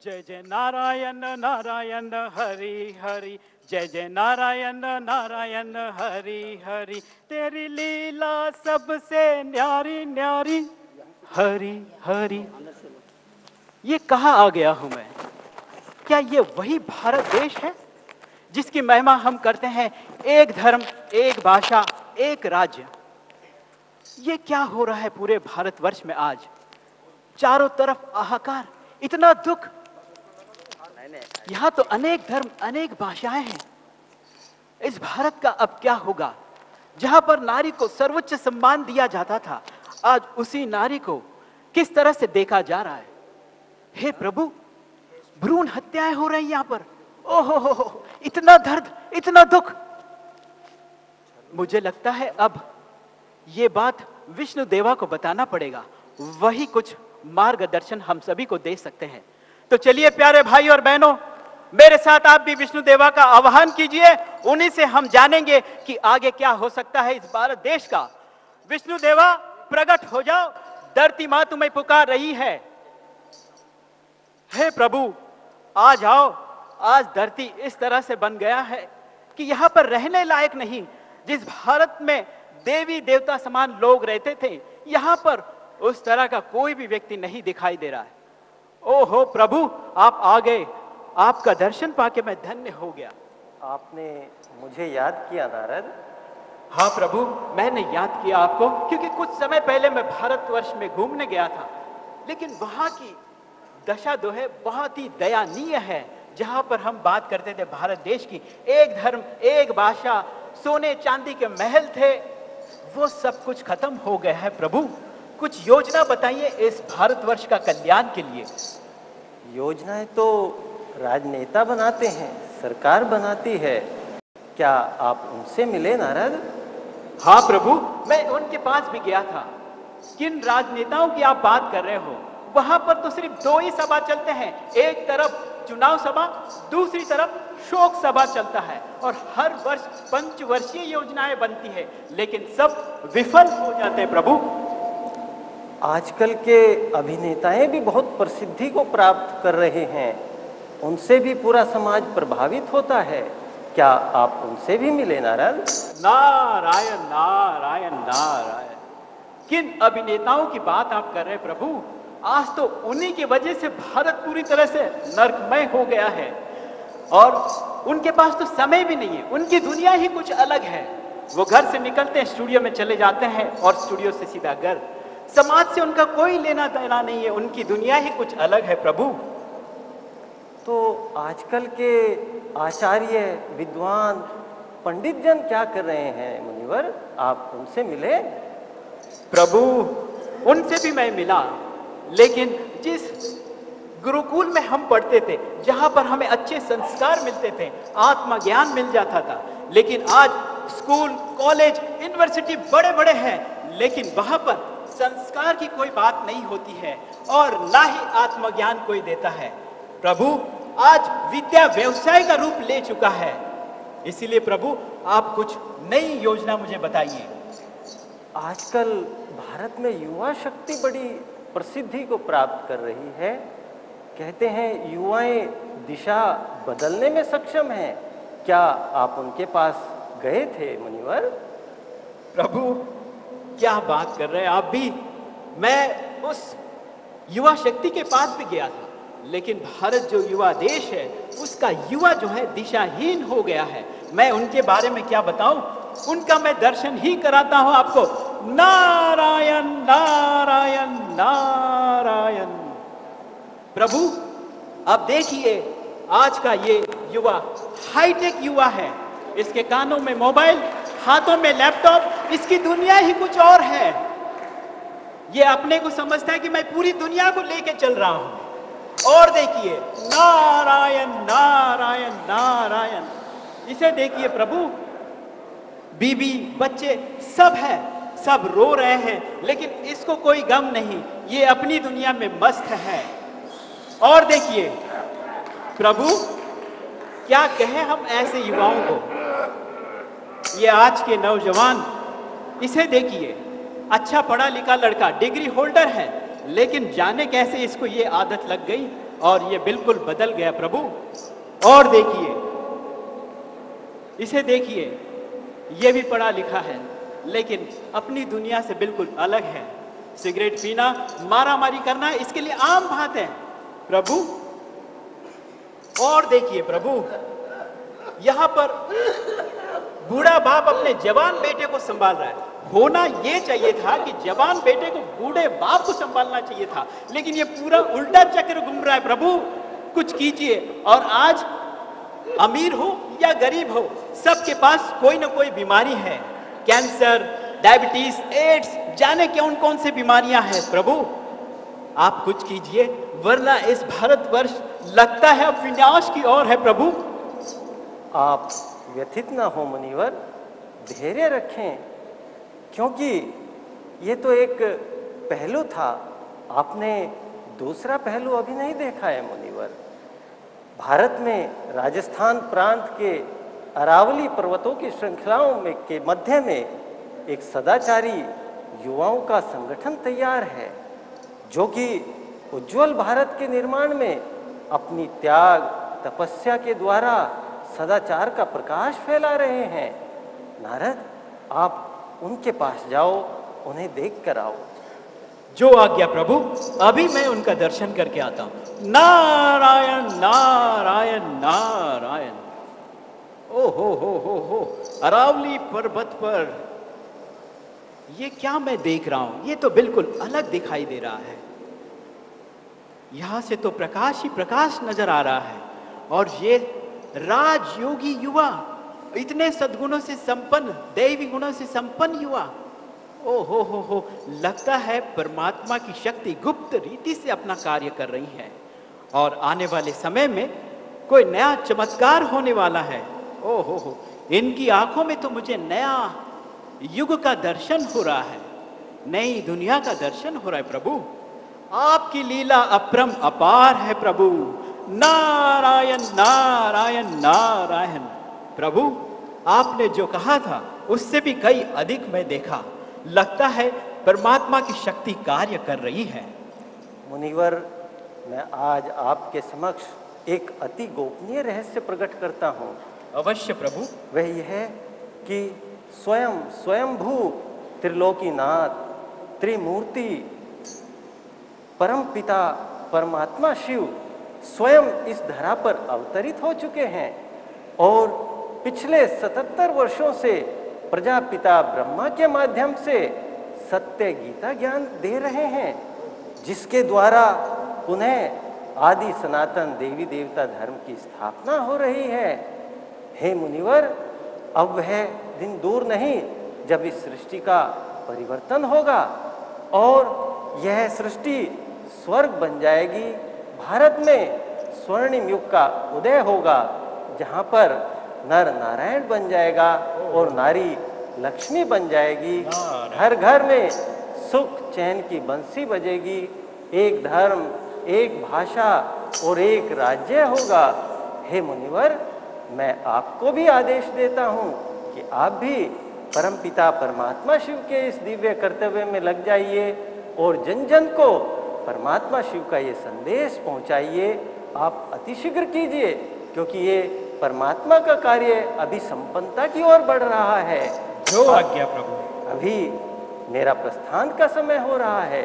जय जय नारायण नारायण हरि हरि, जय जय नारायण नारायण हरि हरि, तेरी लीला सबसे न्यारी न्यारी हरि हरि। ये कहाँ आ गया हूँ मैं? क्या ये वही भारत देश है जिसकी महिमा हम करते हैं? एक धर्म, एक भाषा, एक राज्य। ये क्या हो रहा है पूरे भारतवर्ष में आज? चारों तरफ हाहाकार, इतना दुख। यहाँ तो अनेक धर्म, अनेक भाषाएं हैं। इस भारत का अब क्या होगा? जहां पर नारी को सर्वोच्च सम्मान दिया जाता था, आज उसी नारी को किस तरह से देखा जा रहा है? हे प्रभु, भ्रूण हत्याएं हो रही यहाँ पर। ओहो हो, इतना दर्द, इतना दुख। मुझे लगता है अब ये बात विष्णु देवा को बताना पड़ेगा। वही कुछ मार्गदर्शन हम सभी को दे सकते हैं। तो चलिए प्यारे भाई और बहनों, मेरे साथ आप भी विष्णु देवा का आह्वान कीजिए। उन्हीं से हम जानेंगे कि आगे क्या हो सकता है इस भारत देश का। विष्णु देवा, प्रकट हो जाओ, धरती मां तुम्हें पुकार रही है। हे प्रभु, आ जाओ। आज धरती इस तरह से बन गया है कि यहाँ पर रहने लायक नहीं। जिस भारत में देवी देवता समान लोग रहते थे, यहाँ पर उस तरह का कोई भी व्यक्ति नहीं दिखाई दे रहा है। ओहो प्रभु, आप आ गए। आपका दर्शन पाके मैं धन्य हो गया। आपने मुझे याद किया नारद? हाँ प्रभु, मैंने याद किया आपको क्योंकि कुछ समय पहले मैं भारतवर्ष में घूमने गया था, लेकिन वहां की दशा जो है बहुत ही दयनीय है। जहां पर हम बात करते थे भारत देश की, एक धर्म, एक भाषा, सोने चांदी के महल थे, वो सब कुछ खत्म हो गया है। प्रभु, कुछ योजना बताइए इस भारतवर्ष का कल्याण के लिए। योजनाएं तो राजनेता बनाते हैं, सरकार बनाती है। क्या आप उनसे मिले नारद? हाँ प्रभु, मैं उनके पास भी गया था। किन राजनेताओं की आप बात कर रहे हो? वहां पर तो सिर्फ दो ही सभा चलते हैं। एक तरफ चुनाव सभा, दूसरी तरफ शोक सभा चलता है, और हर वर्ष पंचवर्षीय योजनाएं बनती है, लेकिन सब विफल हो जाते हैं। प्रभु, आजकल के अभिनेताएं भी बहुत प्रसिद्धि को प्राप्त कर रहे हैं, उनसे भी पूरा समाज प्रभावित होता है। क्या आप उनसे भी मिले नारद? नारायण नारायण नारायण, किन अभिनेताओं की बात आप कर रहे हैं प्रभु? आज तो उन्हीं की वजह से भारत पूरी तरह से नरकमय हो गया है, और उनके पास तो समय भी नहीं है। उनकी दुनिया ही कुछ अलग है। वो घर से निकलते हैं, स्टूडियो में चले जाते हैं, और स्टूडियो से सीधा घर। समाज से उनका कोई लेना देना नहीं है। उनकी दुनिया ही कुछ अलग है प्रभु। तो आजकल के आचार्य, विद्वान, पंडित जन क्या कर रहे हैं मुनिवर? आप उनसे मिले? प्रभु, उनसे भी मैं मिला, लेकिन जिस गुरुकुल में हम पढ़ते थे, जहां पर हमें अच्छे संस्कार मिलते थे, आत्मा ज्ञान मिल जाता था, लेकिन आज स्कूल, कॉलेज, यूनिवर्सिटी बड़े बड़े हैं, लेकिन वहां पर संस्कार की कोई बात नहीं होती है, और ना ही आत्मज्ञान कोई देता है। प्रभु, आज विद्या व्यवसाय का रूप ले चुका है। इसीलिए प्रभु, आप कुछ नई योजना मुझे बताइए। आजकल भारत में युवा शक्ति बड़ी प्रसिद्धि को प्राप्त कर रही है। कहते हैं युवाएं दिशा बदलने में सक्षम हैं। क्या आप उनके पास गए थे मुनिवर? प्रभु, क्या बात कर रहे हैं आप भी? मैं उस युवा शक्ति के पास भी गया था, लेकिन भारत जो युवा देश है, उसका युवा जो है दिशाहीन हो गया है। मैं उनके बारे में क्या बताऊं? उनका मैं दर्शन ही कराता हूं आपको। नारायण नारायण नारायण। प्रभु, अब देखिए, आज का ये युवा हाईटेक युवा है। इसके कानों में मोबाइल, हाथों में लैपटॉप, इसकी दुनिया ही कुछ और है। ये अपने को समझता है कि मैं पूरी दुनिया को लेके चल रहा हूं। और देखिए, नारायण नारायण नारायण। इसे देखिए प्रभु, बीबी, बच्चे सब है, सब रो रहे हैं, लेकिन इसको कोई गम नहीं। ये अपनी दुनिया में मस्त है। और देखिए प्रभु, क्या कहें हम ऐसे युवाओं को? ये आज के नौजवान, इसे देखिए, अच्छा पढ़ा लिखा लड़का, डिग्री होल्डर है, लेकिन जाने कैसे इसको ये आदत लग गई और ये बिल्कुल बदल गया प्रभु। और देखिए, इसे देखिए, ये भी पढ़ा लिखा है लेकिन अपनी दुनिया से बिल्कुल अलग है। सिगरेट पीना, मारामारी करना इसके लिए आम बात है प्रभु। और देखिए प्रभु, यहां पर बूढ़ा बाप अपने जवान बेटे को संभाल रहा है। होना यह चाहिए था कि जवान बेटे को बूढ़े बाप को संभालना चाहिए था, लेकिन ये पूरा उल्टा चक्र घूम रहा है प्रभु। कुछ कीजिए। और आज अमीर हो या गरीब हो, सबके पास कोई ना कोई बीमारी है। कैंसर, डायबिटीज, एड्स, जाने कौन कौन से बीमारियां हैं प्रभु। आप कुछ कीजिए, वरना इस भारतवर्ष लगता है अब विनाश की ओर है प्रभु। आप व्यथित ना हो मुनिवर, धैर्य रखें, क्योंकि ये तो एक पहलू था, आपने दूसरा पहलू अभी नहीं देखा है मुनिवर। भारत में राजस्थान प्रांत के अरावली पर्वतों की श्रृंखलाओं में के मध्य में एक सदाचारी युवाओं का संगठन तैयार है, जो कि उज्जवल भारत के निर्माण में अपनी त्याग तपस्या के द्वारा सदाचार का प्रकाश फैला रहे हैं। नारद, आप उनके पास जाओ, उन्हें देख कर आओ। जो आज्ञा प्रभु, अभी मैं उनका दर्शन करके आता हूं। नारायण नारायण नारायण। ओ हो, अरावली पर्वत पर ये क्या मैं देख रहा हूं? ये तो बिल्कुल अलग दिखाई दे रहा है। यहां से तो प्रकाश ही प्रकाश नजर आ रहा है। और ये राजयोगी युवा, इतने सद्गुणों से संपन्न, दैवी गुणों से संपन्न युवा, ओ हो, लगता है परमात्मा की शक्ति गुप्त रीति से अपना कार्य कर रही है और आने वाले समय में कोई नया चमत्कार होने वाला है। ओ हो, इनकी आंखों में तो मुझे नया युग का दर्शन हो रहा है, नई दुनिया का दर्शन हो रहा है प्रभु। आपकी लीला अपरम अपार है प्रभु। नारायण नारायण नारायण। प्रभु, आपने जो कहा था उससे भी कई अधिक मैं देखा। लगता है परमात्मा की शक्ति कार्य कर रही है। मुनिवर, मैं आज आपके समक्ष एक अति गोपनीय रहस्य प्रकट करता हूँ। अवश्य प्रभु। वह यह है कि स्वयंभू त्रिलोकीनाथ त्रिमूर्ति परम पिता परमात्मा शिव स्वयं इस धरा पर अवतरित हो चुके हैं और पिछले 77 वर्षों से प्रजापिता ब्रह्मा के माध्यम से सत्य गीता ज्ञान दे रहे हैं, जिसके द्वारा पुनः आदि सनातन देवी देवता धर्म की स्थापना हो रही है। हे मुनिवर, अब वह दिन दूर नहीं जब इस सृष्टि का परिवर्तन होगा और यह सृष्टि स्वर्ग बन जाएगी। भारत में स्वर्णिम युग का उदय होगा, जहाँ पर नर नारायण बन जाएगा और नारी लक्ष्मी बन जाएगी। घर घर में सुख चैन की बंसी बजेगी। एक धर्म, एक भाषा और एक राज्य होगा। हे मुनिवर, मैं आपको भी आदेश देता हूँ कि आप भी परमपिता परमात्मा शिव के इस दिव्य कर्तव्य में लग जाइए और जन जन को परमात्मा शिव का ये संदेश पहुँचाइए। आप अतिशीघ्र कीजिए, क्योंकि ये परमात्मा का कार्य अभी संपन्नता की ओर बढ़ रहा है। जो आज्ञा प्रभु। अभी मेरा प्रस्थान का समय हो रहा है।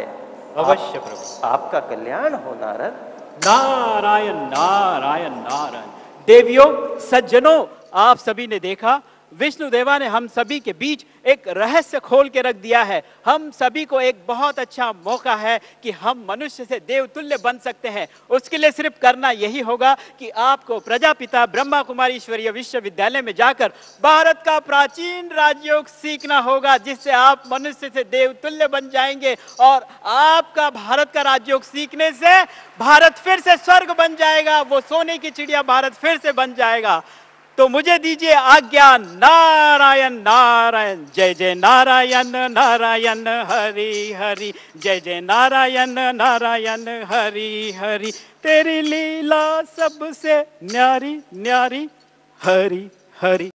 अवश्य प्रभु। आपका कल्याण हो नारद। नारायण नारायण नारायण। देवियों, सज्जनों, आप सभी ने देखा, विष्णु देवा ने हम सभी के बीच एक रहस्य खोल के रख दिया है। हम सभी को एक बहुत अच्छा मौका है कि हम मनुष्य से देवतुल्य बन सकते हैं। उसके लिए सिर्फ करना यही होगा कि आपको प्रजापिता ब्रह्मा कुमारी ईश्वरीय विश्वविद्यालय में जाकर भारत का प्राचीन राजयोग सीखना होगा, जिससे आप मनुष्य से देवतुल्य बन जाएंगे और आपका भारत का राजयोग सीखने से भारत फिर से स्वर्ग बन जाएगा। वो सोने की चिड़िया भारत फिर से बन जाएगा। तो मुझे दीजिए आज्ञा। नारायण नारायण। जय जय नारायण नारायण हरि हरि। जय जय नारायण नारायण हरि हरि। तेरी लीला सबसे न्यारी न्यारी हरि हरि।